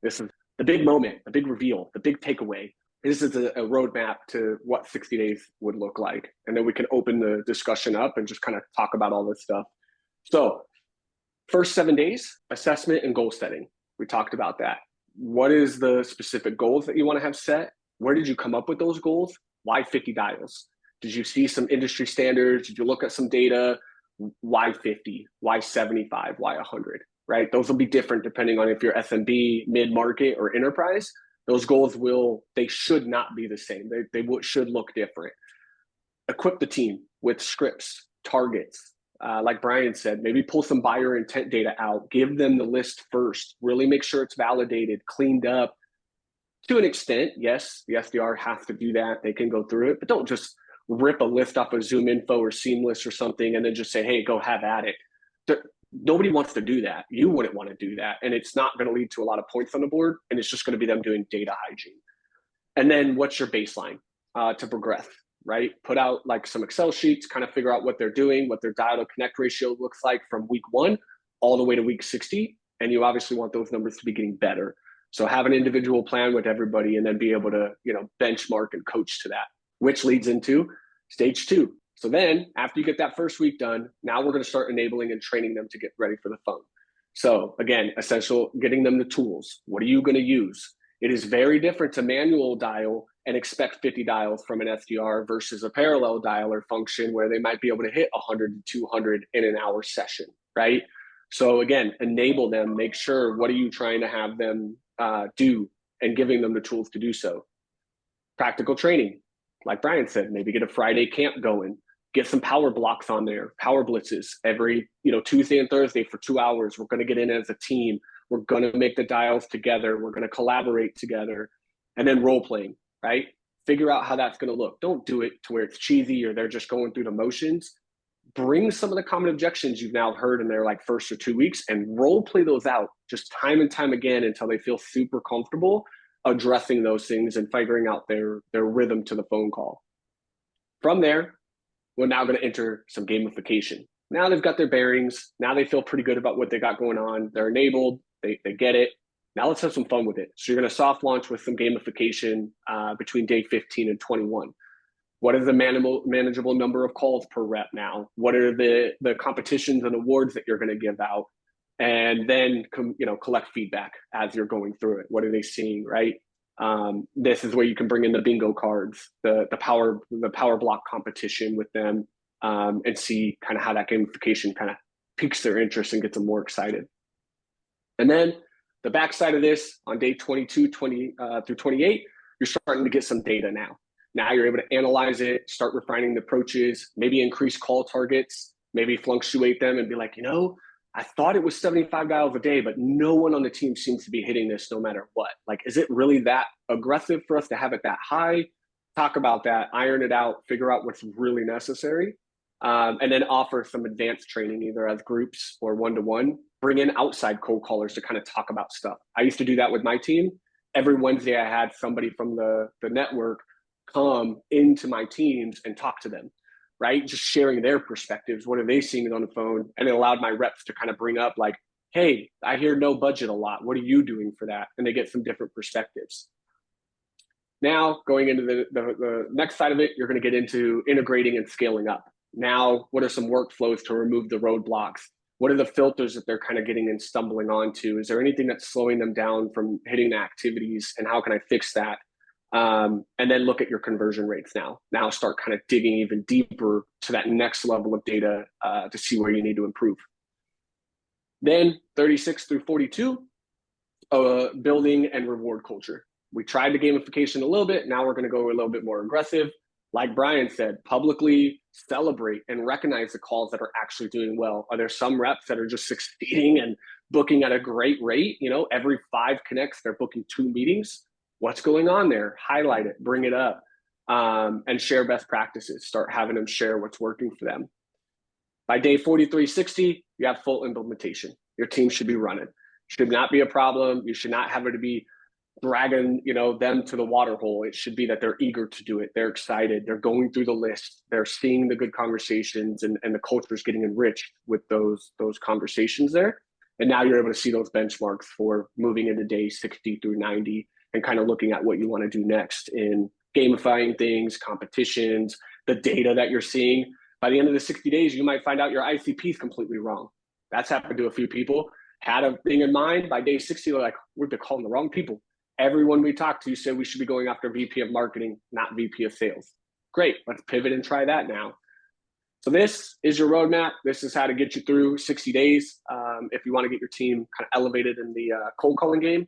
This is the big moment, the big reveal, the big takeaway. This is a roadmap to what 60 days would look like. And then we can open the discussion up and just kind of talk about all this stuff. So, first 7 days, assessment and goal setting. We talked about that. What is the specific goals that you want to have set? Where did you come up with those goals? Why 50 dials? Did you see some industry standards? Did you look at some data? Why 50? Why 75? Why 100? Right? Those will be different depending on if you're SMB, mid-market, or enterprise. Those goals they should not be the same. They should look different. Equip the team with scripts, targets. Like Brian said, maybe pull some buyer intent data out, give them the list first, really make sure it's validated, cleaned up. To an extent, yes, the SDR has to do that. They can go through it, but don't just rip a list off of Zoom Info or Seamless or something and then just say, hey, go have at it. Nobody wants to do that. You wouldn't want to do that. And it's not going to lead to a lot of points on the board. And it's just going to be them doing data hygiene. And then what's your baseline to progress, right? Put out like some Excel sheets, kind of figure out what they're doing, what their dial to connect ratio looks like from week 1 all the way to week 60. And you obviously want those numbers to be getting better. So have an individual plan with everybody and then be able to, benchmark and coach to that, which leads into stage 2. So then after you get that first week done, now we're going to start enabling and training them to get ready for the phone. So again, essential, getting them the tools. What are you going to use? It is very different to manual dial and expect 50 dials from an SDR versus a parallel dialer function where they might be able to hit 100 to 200 in an hour session, right? So again, enable them, make sure what are you trying to have them do and giving them the tools to do so. Practical training, like Brian said, maybe get a Friday camp going, get some power blocks on there, power blitzes every, Tuesday and Thursday for 2 hours. We're going to get in as a team. We're going to make the dials together. We're going to collaborate together. And then role playing, right? Figure out how that's going to look. Don't do it to where it's cheesy or they're just going through the motions. Bring some of the common objections you've now heard in their like first or 2 weeks and role play those out just time and time again until they feel super comfortable addressing those things and figuring out their rhythm to the phone call. From there, we're now going to enter some gamification. Now they've got their bearings. Now they feel pretty good about what they got going on. They're enabled. They get it. Now let's have some fun with it. So you're going to soft launch with some gamification between day 15 and 21. What is the manageable number of calls per rep now? What are the competitions and awards that you're going to give out? And then collect feedback as you're going through it. What are they seeing, right? This is where you can bring in the bingo cards, the power block competition with them, and see kind of how that gamification kind of piques their interest and gets them more excited. And then the backside of this on day 22, 20 through 28, you're starting to get some data now. Now you're able to analyze it, start refining the approaches, maybe increase call targets, maybe fluctuate them and be like, I thought it was 75 dials a day, but no one on the team seems to be hitting this no matter what. Like, is it really that aggressive for us to have it that high? Talk about that, iron it out, figure out what's really necessary, and then offer some advanced training either as groups or one-to-one. Bring in outside cold callers to kind of talk about stuff. I used to do that with my team. Every Wednesday I had somebody from the network come into my teams and talk to them, right? Just sharing their perspectives. What are they seeing on the phone? And it allowed my reps to kind of bring up like, hey, I hear no budget a lot. What are you doing for that? And they get some different perspectives. Now, going into the next side of it, you're going to get into integrating and scaling up. Now, what are some workflows to remove the roadblocks? What are the filters that they're kind of getting and stumbling onto? Is there anything that's slowing them down from hitting the activities? And how can I fix that? And then look at your conversion rates now. Now start kind of digging even deeper to that next level of data to see where you need to improve. Then 36 through 42, building and reward culture. We tried the gamification a little bit. Now we're going to go a little bit more aggressive. Like Brian said, publicly celebrate and recognize the calls that are actually doing well. Are there some reps that are just succeeding and booking at a great rate? Every 5 connects, they're booking 2 meetings. What's going on there? Highlight it, bring it up, and share best practices. Start having them share what's working for them. By day 43, 60, you have full implementation. Your team should be running. Should not be a problem. You should not have it to be dragging them to the water hole. It should be that they're eager to do it. They're excited. They're going through the list. They're seeing the good conversations, and the culture is getting enriched with those conversations there. And now you're able to see those benchmarks for moving into day 60 through 90 and kind of looking at what you want to do next in gamifying things, competitions, the data that you're seeing. By the end of the 60 days, you might find out your ICP is completely wrong. That's happened to a few people. Had a thing in mind. By day 60, they're like, we've been calling the wrong people. Everyone we talked to said we should be going after VP of marketing, not VP of sales. Great, let's pivot and try that now. So this is your roadmap. This is how to get you through 60 days. If you want to get your team kind of elevated in the cold calling game,